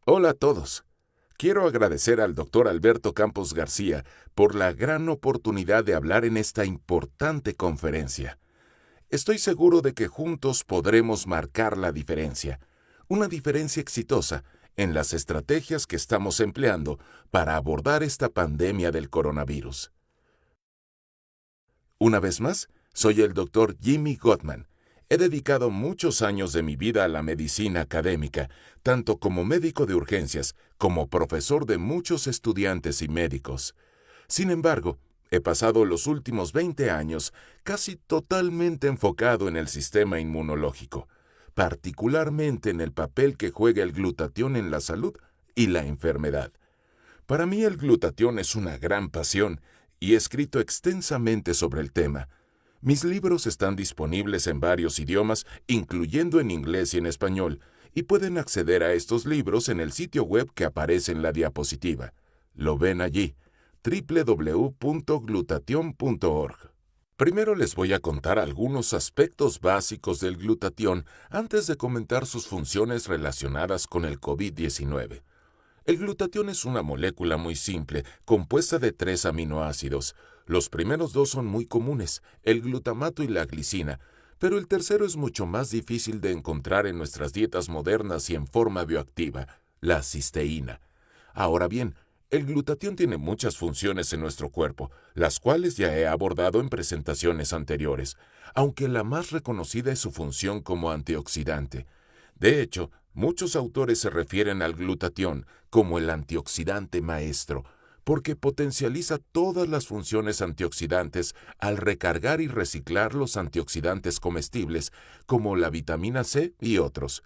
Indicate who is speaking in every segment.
Speaker 1: Hola a todos. Quiero agradecer al Dr. Alberto Campos García por la gran oportunidad de hablar en esta importante conferencia. Estoy seguro de que juntos podremos marcar la diferencia, una diferencia exitosa en las estrategias que estamos empleando para abordar esta pandemia del coronavirus. Una vez más, soy el Dr. Jimmy Gottman. He dedicado muchos años de mi vida a la medicina académica, tanto como médico de urgencias como profesor de muchos estudiantes y médicos. Sin embargo, he pasado los últimos 20 años casi totalmente enfocado en el sistema inmunológico, particularmente en el papel que juega el glutatión en la salud y la enfermedad. Para mí el glutatión es una gran pasión y he escrito extensamente sobre el tema. Mis libros están disponibles en varios idiomas, incluyendo en inglés y en español, y pueden acceder a estos libros en el sitio web que aparece en la diapositiva. Lo ven allí, www.glutatión.org. Primero les voy a contar algunos aspectos básicos del glutatión antes de comentar sus funciones relacionadas con el COVID-19. El glutatión es una molécula muy simple, compuesta de 3 aminoácidos. Los primeros 2 son muy comunes, el glutamato y la glicina, pero el tercero es mucho más difícil de encontrar en nuestras dietas modernas y en forma bioactiva, la cisteína. Ahora bien, el glutatión tiene muchas funciones en nuestro cuerpo, las cuales ya he abordado en presentaciones anteriores, aunque la más reconocida es su función como antioxidante. De hecho, muchos autores se refieren al glutatión como el antioxidante maestro, porque potencializa todas las funciones antioxidantes al recargar y reciclar los antioxidantes comestibles como la vitamina C y otros.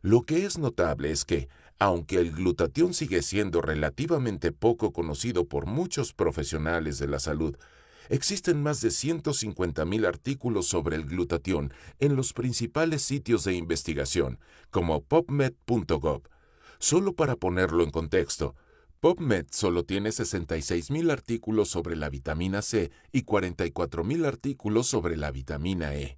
Speaker 1: Lo que es notable es que, aunque el glutatión sigue siendo relativamente poco conocido por muchos profesionales de la salud, existen más de 150,000 artículos sobre el glutatión en los principales sitios de investigación, como PubMed.gov. Solo para ponerlo en contexto, PubMed solo tiene 66,000 artículos sobre la vitamina C y 44,000 artículos sobre la vitamina E.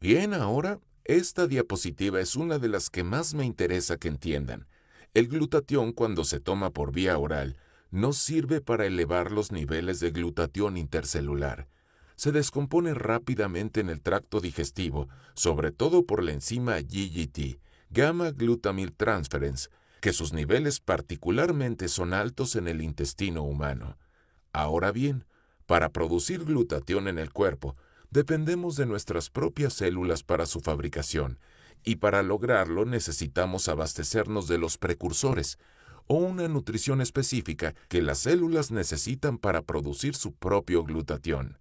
Speaker 1: Bien, ahora, esta diapositiva es una de las que más me interesa que entiendan. El glutatión, cuando se toma por vía oral, no sirve para elevar los niveles de glutatión intercelular. Se descompone rápidamente en el tracto digestivo, sobre todo por la enzima GGT, gamma glutamyl transferase, que sus niveles particularmente son altos en el intestino humano. Ahora bien, para producir glutatión en el cuerpo, dependemos de nuestras propias células para su fabricación, y para lograrlo necesitamos abastecernos de los precursores, o una nutrición específica que las células necesitan para producir su propio glutatión.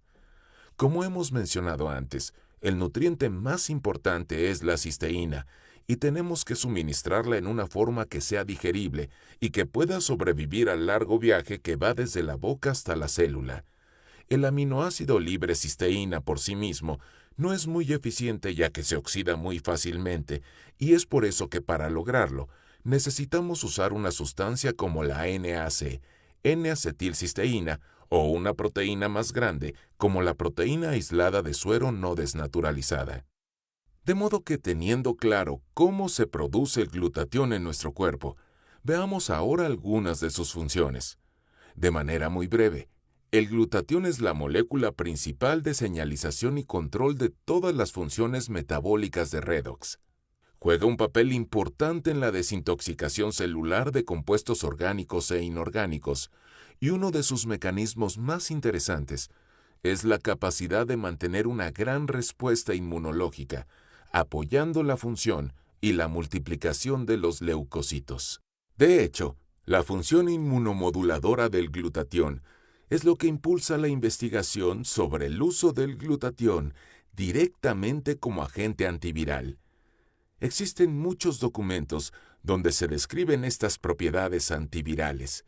Speaker 1: Como hemos mencionado antes, el nutriente más importante es la cisteína, y tenemos que suministrarla en una forma que sea digerible y que pueda sobrevivir al largo viaje que va desde la boca hasta la célula. El aminoácido libre cisteína por sí mismo no es muy eficiente ya que se oxida muy fácilmente, y es por eso que para lograrlo necesitamos usar una sustancia como la NAC, N-acetilcisteína, o una proteína más grande como la proteína aislada de suero no desnaturalizada. De modo que teniendo claro cómo se produce el glutatión en nuestro cuerpo, veamos ahora algunas de sus funciones. De manera muy breve, el glutatión es la molécula principal de señalización y control de todas las funciones metabólicas de redox. Juega un papel importante en la desintoxicación celular de compuestos orgánicos e inorgánicos, y uno de sus mecanismos más interesantes es la capacidad de mantener una gran respuesta inmunológica, apoyando la función y la multiplicación de los leucocitos. De hecho, la función inmunomoduladora del glutatión es lo que impulsa la investigación sobre el uso del glutatión directamente como agente antiviral. Existen muchos documentos donde se describen estas propiedades antivirales.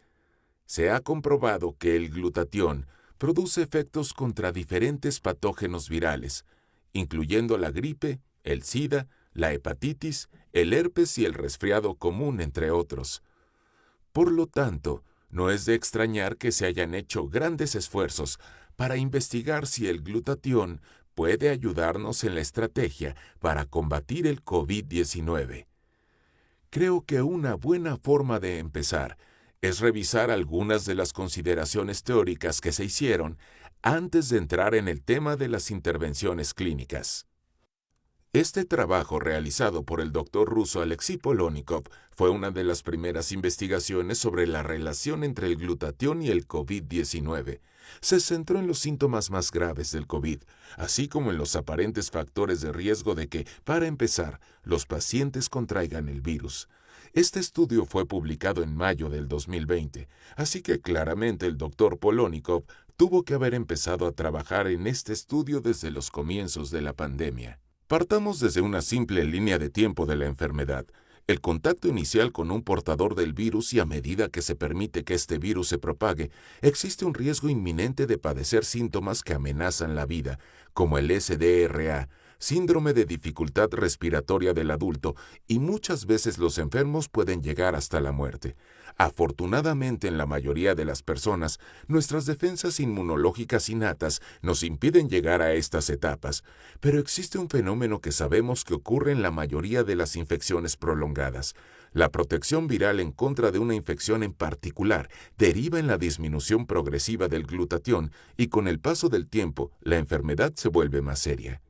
Speaker 1: Se ha comprobado que el glutatión produce efectos contra diferentes patógenos virales, incluyendo la gripe, el SIDA, la hepatitis, el herpes y el resfriado común, entre otros. Por lo tanto, no es de extrañar que se hayan hecho grandes esfuerzos para investigar si el glutatión puede ayudarnos en la estrategia para combatir el COVID-19. Creo que una buena forma de empezar es revisar algunas de las consideraciones teóricas que se hicieron antes de entrar en el tema de las intervenciones clínicas. Este trabajo realizado por el doctor ruso Alexei Polonikov fue una de las primeras investigaciones sobre la relación entre el glutatión y el COVID-19. Se centró en los síntomas más graves del COVID, así como en los aparentes factores de riesgo de que, para empezar, los pacientes contraigan el virus. Este estudio fue publicado en mayo del 2020, así que claramente el doctor Polonikov tuvo que haber empezado a trabajar en este estudio desde los comienzos de la pandemia. Partamos desde una simple línea de tiempo de la enfermedad, el contacto inicial con un portador del virus, y a medida que se permite que este virus se propague, existe un riesgo inminente de padecer síntomas que amenazan la vida, como el SDRA, síndrome de dificultad respiratoria del adulto, y muchas veces los enfermos pueden llegar hasta la muerte. Afortunadamente, en la mayoría de las personas, nuestras defensas inmunológicas innatas nos impiden llegar a estas etapas, pero existe un fenómeno que sabemos que ocurre en la mayoría de las infecciones prolongadas. La protección viral en contra de una infección en particular deriva en la disminución progresiva del glutatión, y con el paso del tiempo, la enfermedad se vuelve más seria.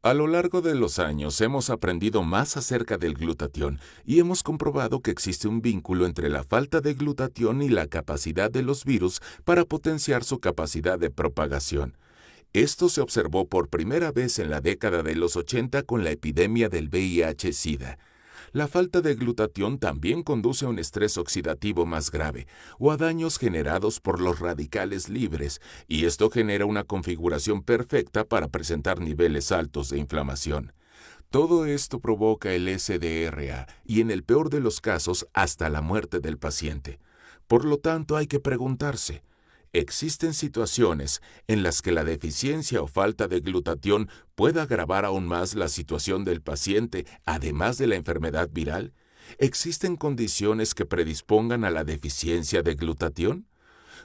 Speaker 1: A lo largo de los años hemos aprendido más acerca del glutatión y hemos comprobado que existe un vínculo entre la falta de glutatión y la capacidad de los virus para potenciar su capacidad de propagación. Esto se observó por primera vez en la década de los 80 con la epidemia del VIH-Sida. La falta de glutatión también conduce a un estrés oxidativo más grave o a daños generados por los radicales libres, y esto genera una configuración perfecta para presentar niveles altos de inflamación. Todo esto provoca el SDRA y, en el peor de los casos, hasta la muerte del paciente. Por lo tanto, hay que preguntarse: ¿existen situaciones en las que la deficiencia o falta de glutatión pueda agravar aún más la situación del paciente, además de la enfermedad viral? ¿Existen condiciones que predispongan a la deficiencia de glutatión?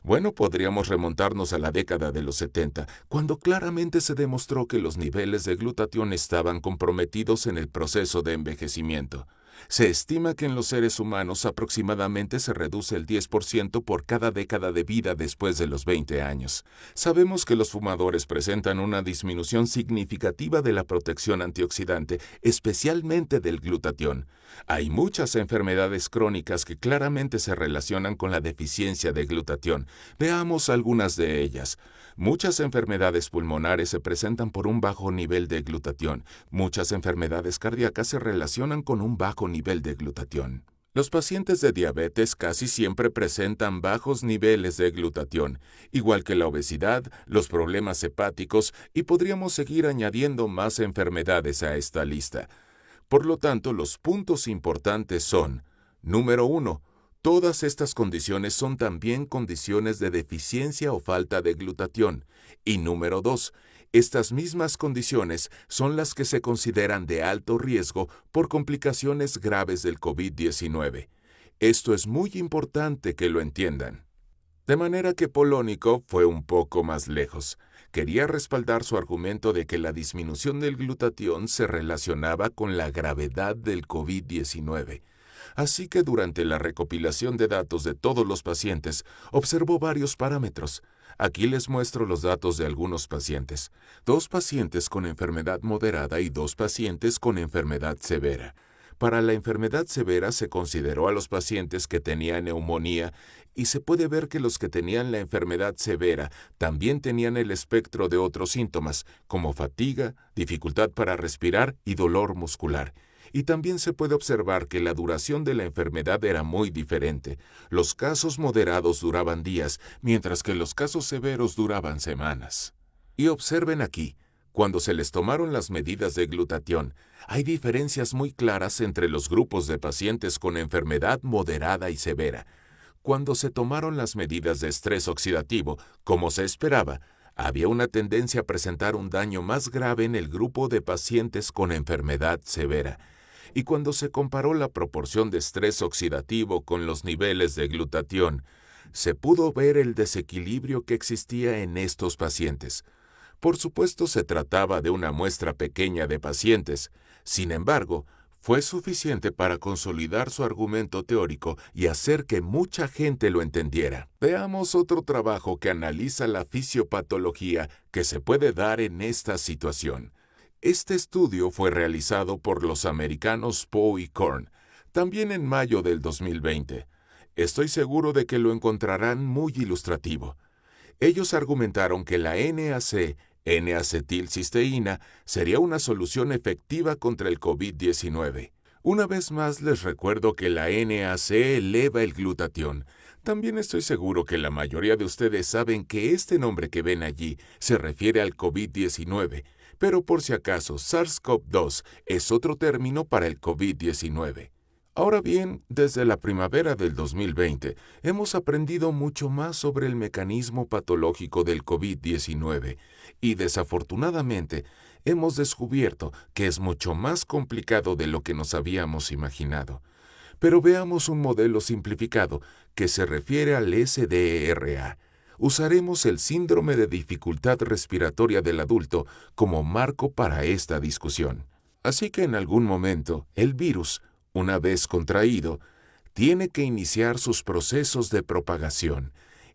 Speaker 1: Bueno, podríamos remontarnos a la década de los 70, cuando claramente se demostró que los niveles de glutatión estaban comprometidos en el proceso de envejecimiento. Se estima que en los seres humanos aproximadamente se reduce el 10% por cada década de vida después de los 20 años. Sabemos que los fumadores presentan una disminución significativa de la protección antioxidante, especialmente del glutatión. Hay muchas enfermedades crónicas que claramente se relacionan con la deficiencia de glutatión. Veamos algunas de ellas. Muchas enfermedades pulmonares se presentan por un bajo nivel de glutatión. Muchas enfermedades cardíacas se relacionan con un bajo nivel de glutatión. Los pacientes de diabetes casi siempre presentan bajos niveles de glutatión, igual que la obesidad, los problemas hepáticos, y podríamos seguir añadiendo más enfermedades a esta lista. Por lo tanto, los puntos importantes son: número 1. Todas estas condiciones son también condiciones de deficiencia o falta de glutatión. Y número 2. Estas mismas condiciones son las que se consideran de alto riesgo por complicaciones graves del COVID-19. Esto es muy importante que lo entiendan. De manera que Polonikov fue un poco más lejos. Quería respaldar su argumento de que la disminución del glutatión se relacionaba con la gravedad del COVID-19. Así que durante la recopilación de datos de todos los pacientes, observó varios parámetros. Aquí les muestro los datos de algunos pacientes. 2 pacientes con enfermedad moderada y 2 pacientes con enfermedad severa. Para la enfermedad severa se consideró a los pacientes que tenían neumonía, y se puede ver que los que tenían la enfermedad severa también tenían el espectro de otros síntomas, como fatiga, dificultad para respirar y dolor muscular. Y también se puede observar que la duración de la enfermedad era muy diferente. Los casos moderados duraban días, mientras que los casos severos duraban semanas. Y observen aquí, cuando se les tomaron las medidas de glutatión, hay diferencias muy claras entre los grupos de pacientes con enfermedad moderada y severa. Cuando se tomaron las medidas de estrés oxidativo, como se esperaba, había una tendencia a presentar un daño más grave en el grupo de pacientes con enfermedad severa. Y cuando se comparó la proporción de estrés oxidativo con los niveles de glutatión, se pudo ver el desequilibrio que existía en estos pacientes. Por supuesto, se trataba de una muestra pequeña de pacientes. Sin embargo, fue suficiente para consolidar su argumento teórico y hacer que mucha gente lo entendiera. Veamos otro trabajo que analiza la fisiopatología que se puede dar en esta situación. Este estudio fue realizado por los americanos Poe y Korn, también en mayo del 2020. Estoy seguro de que lo encontrarán muy ilustrativo. Ellos argumentaron que la NAC, N-acetilcisteína, sería una solución efectiva contra el COVID-19. Una vez más les recuerdo que la NAC eleva el glutatión. También estoy seguro que la mayoría de ustedes saben que este nombre que ven allí se refiere al COVID-19, pero por si acaso SARS-CoV-2 es otro término para el COVID-19. Ahora bien, desde la primavera del 2020, hemos aprendido mucho más sobre el mecanismo patológico del COVID-19 y desafortunadamente hemos descubierto que es mucho más complicado de lo que nos habíamos imaginado. Pero veamos un modelo simplificado que se refiere al SDRA. Usaremos el síndrome de dificultad respiratoria del adulto como marco para esta discusión. Así que en algún momento, el virus, una vez contraído, tiene que iniciar sus procesos de propagación.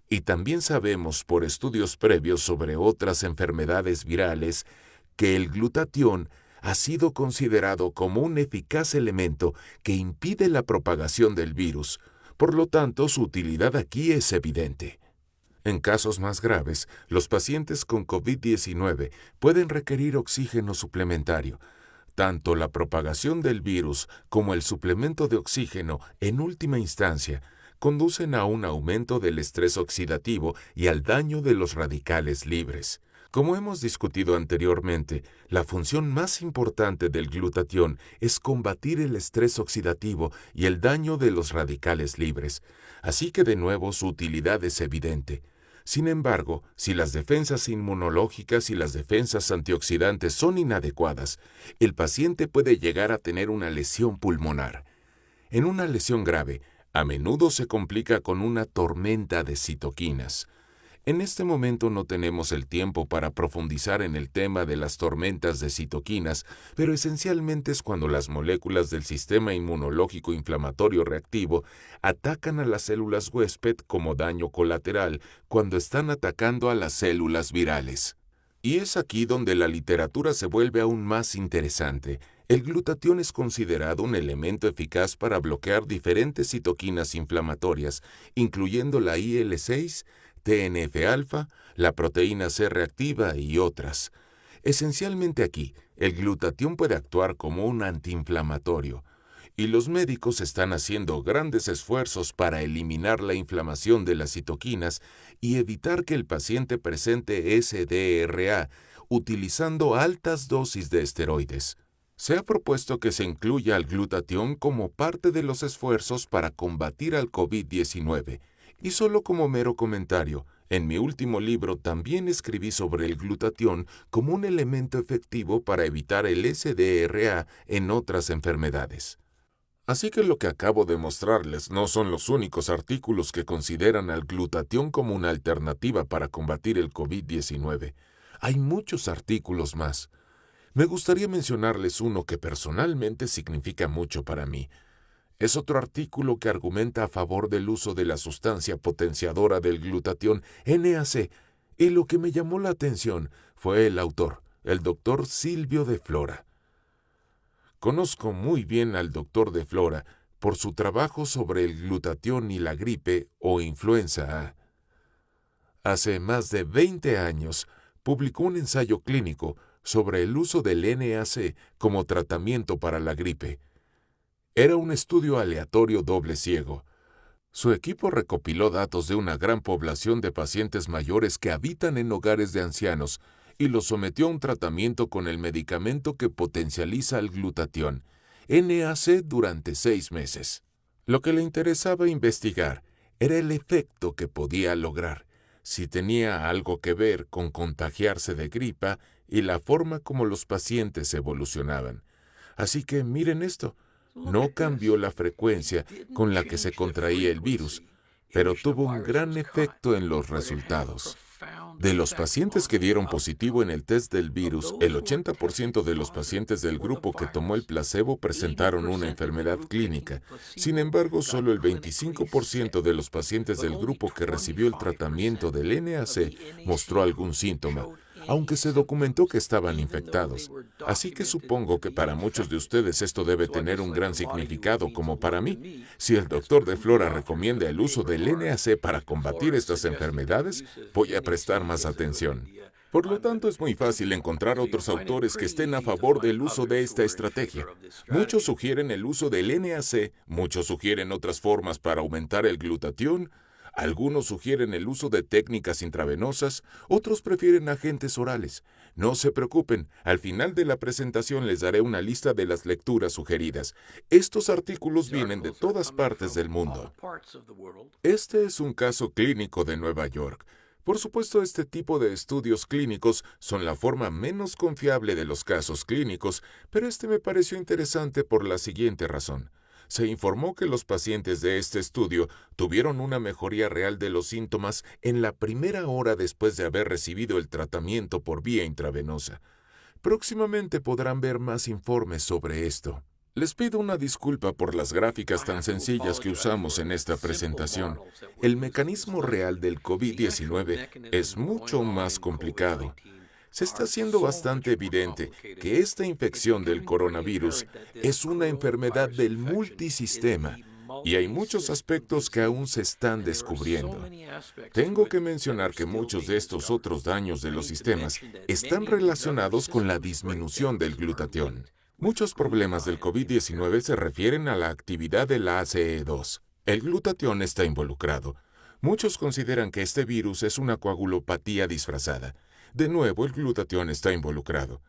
Speaker 1: Y también sabemos por estudios previos sobre otras enfermedades virales que el glutatión ha sido considerado como un eficaz elemento que impide la propagación del virus. Por lo tanto, su utilidad aquí es evidente. En casos más graves, los pacientes con COVID-19 pueden requerir oxígeno suplementario. Tanto la propagación del virus como el suplemento de oxígeno, en última instancia, conducen a un aumento del estrés oxidativo y al daño de los radicales libres. Como hemos discutido anteriormente, la función más importante del glutatión es combatir el estrés oxidativo y el daño de los radicales libres, así que de nuevo su utilidad es evidente. Sin embargo, si las defensas inmunológicas y las defensas antioxidantes son inadecuadas, el paciente puede llegar a tener una lesión pulmonar. En una lesión grave, a menudo se complica con una tormenta de citoquinas. En este momento no tenemos el tiempo para profundizar en el tema de las tormentas de citoquinas, pero esencialmente es cuando las moléculas del sistema inmunológico inflamatorio reactivo atacan a las células huésped como daño colateral cuando están atacando a las células virales. Y es aquí donde la literatura se vuelve aún más interesante. El glutatión es considerado un elemento eficaz para bloquear diferentes citoquinas inflamatorias, incluyendo la IL-6, TNF-alfa, la proteína C reactiva y otras. Esencialmente aquí, el glutatión puede actuar como un antiinflamatorio, y los médicos están haciendo grandes esfuerzos para eliminar la inflamación de las citoquinas y evitar que el paciente presente SDRA utilizando altas dosis de esteroides. Se ha propuesto que se incluya al glutatión como parte de los esfuerzos para combatir al COVID-19, y solo como mero comentario, en mi último libro también escribí sobre el glutatión como un elemento efectivo para evitar el SDRA en otras enfermedades. Así que lo que acabo de mostrarles no son los únicos artículos que consideran al glutatión como una alternativa para combatir el COVID-19. Hay muchos artículos más. Me gustaría mencionarles uno que personalmente significa mucho para mí. Es otro artículo que argumenta a favor del uso de la sustancia potenciadora del glutatión NAC, y lo que me llamó la atención fue el autor, el Dr. Silvio de Flora. Conozco muy bien al Dr. de Flora por su trabajo sobre el glutatión y la gripe o influenza A. Hace más de 20 años publicó un ensayo clínico sobre el uso del NAC como tratamiento para la gripe. Era un estudio aleatorio doble ciego. Su equipo recopiló datos de una gran población de pacientes mayores que habitan en hogares de ancianos y los sometió a un tratamiento con el medicamento que potencializa el glutatión, NAC, durante 6 meses. Lo que le interesaba investigar era el efecto que podía lograr, si tenía algo que ver con contagiarse de gripa y la forma como los pacientes evolucionaban. Así que miren esto. No cambió la frecuencia con la que se contraía el virus, pero tuvo un gran efecto en los resultados. De los pacientes que dieron positivo en el test del virus, el 80% de los pacientes del grupo que tomó el placebo presentaron una enfermedad clínica. Sin embargo, solo el 25% de los pacientes del grupo que recibió el tratamiento del NAC mostró algún síntoma, aunque se documentó que estaban infectados. Así que supongo que para muchos de ustedes esto debe tener un gran significado como para mí. Si el doctor de Flora recomienda el uso del NAC para combatir estas enfermedades, voy a prestar más atención. Por lo tanto, es muy fácil encontrar otros autores que estén a favor del uso de esta estrategia. Muchos sugieren el uso del NAC, muchos sugieren otras formas para aumentar el glutatión, algunos sugieren el uso de técnicas intravenosas, otros prefieren agentes orales. No se preocupen, al final de la presentación les daré una lista de las lecturas sugeridas. Estos artículos vienen de todas partes del mundo. Este es un caso clínico de Nueva York. Por supuesto, este tipo de estudios clínicos son la forma menos confiable de los casos clínicos, pero este me pareció interesante por la siguiente razón. Se informó que los pacientes de este estudio tuvieron una mejoría real de los síntomas en la primera hora después de haber recibido el tratamiento por vía intravenosa. Próximamente podrán ver más informes sobre esto. Les pido una disculpa por las gráficas tan sencillas que usamos en esta presentación. El mecanismo real del COVID-19 es mucho más complicado. Se está haciendo bastante evidente que esta infección del coronavirus es una enfermedad del multisistema y hay muchos aspectos que aún se están descubriendo. Tengo que mencionar que muchos de estos otros daños de los sistemas están relacionados con la disminución del glutatión. Muchos problemas del COVID-19 se refieren a la actividad de la ACE2. El glutatión está involucrado. Muchos consideran que este virus es una coagulopatía disfrazada. De nuevo, el glutatión está involucrado.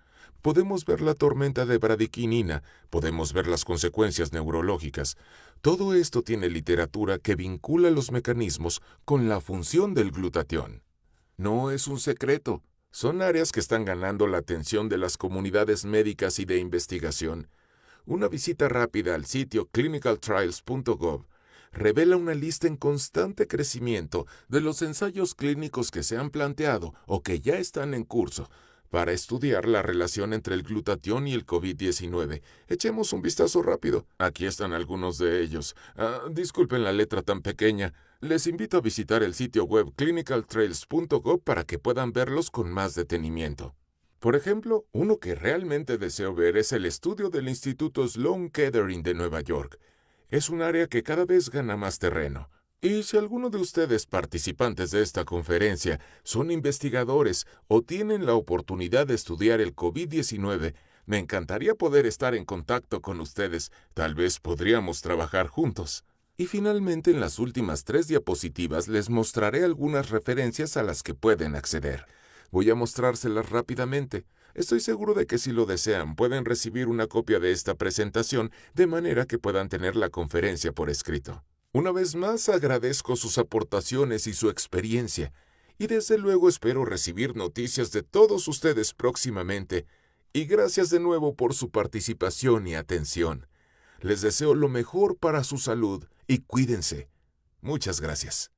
Speaker 1: Podemos ver la tormenta de bradiquinina, podemos ver las consecuencias neurológicas. Todo esto tiene literatura que vincula los mecanismos con la función del glutatión. No es un secreto. Son áreas que están ganando la atención de las comunidades médicas y de investigación. Una visita rápida al sitio clinicaltrials.gov revela una lista en constante crecimiento de los ensayos clínicos que se han planteado o que ya están en curso para estudiar la relación entre el glutatión y el COVID-19. Echemos un vistazo rápido. Aquí están algunos de ellos. Disculpen la letra tan pequeña. Les invito a visitar el sitio web clinicaltrials.gov para que puedan verlos con más detenimiento. Por ejemplo, uno que realmente deseo ver es el estudio del Instituto Sloan Kettering de Nueva York. Es un área que cada vez gana más terreno. Y si alguno de ustedes participantes de esta conferencia son investigadores o tienen la oportunidad de estudiar el COVID-19, me encantaría poder estar en contacto con ustedes. Tal vez podríamos trabajar juntos. Y finalmente, en las últimas 3 diapositivas les mostraré algunas referencias a las que pueden acceder. Voy a mostrárselas rápidamente. Estoy seguro de que si lo desean pueden recibir una copia de esta presentación de manera que puedan tener la conferencia por escrito. Una vez más agradezco sus aportaciones y su experiencia, y desde luego espero recibir noticias de todos ustedes próximamente, y gracias de nuevo por su participación y atención. Les deseo lo mejor para su salud y cuídense. Muchas gracias.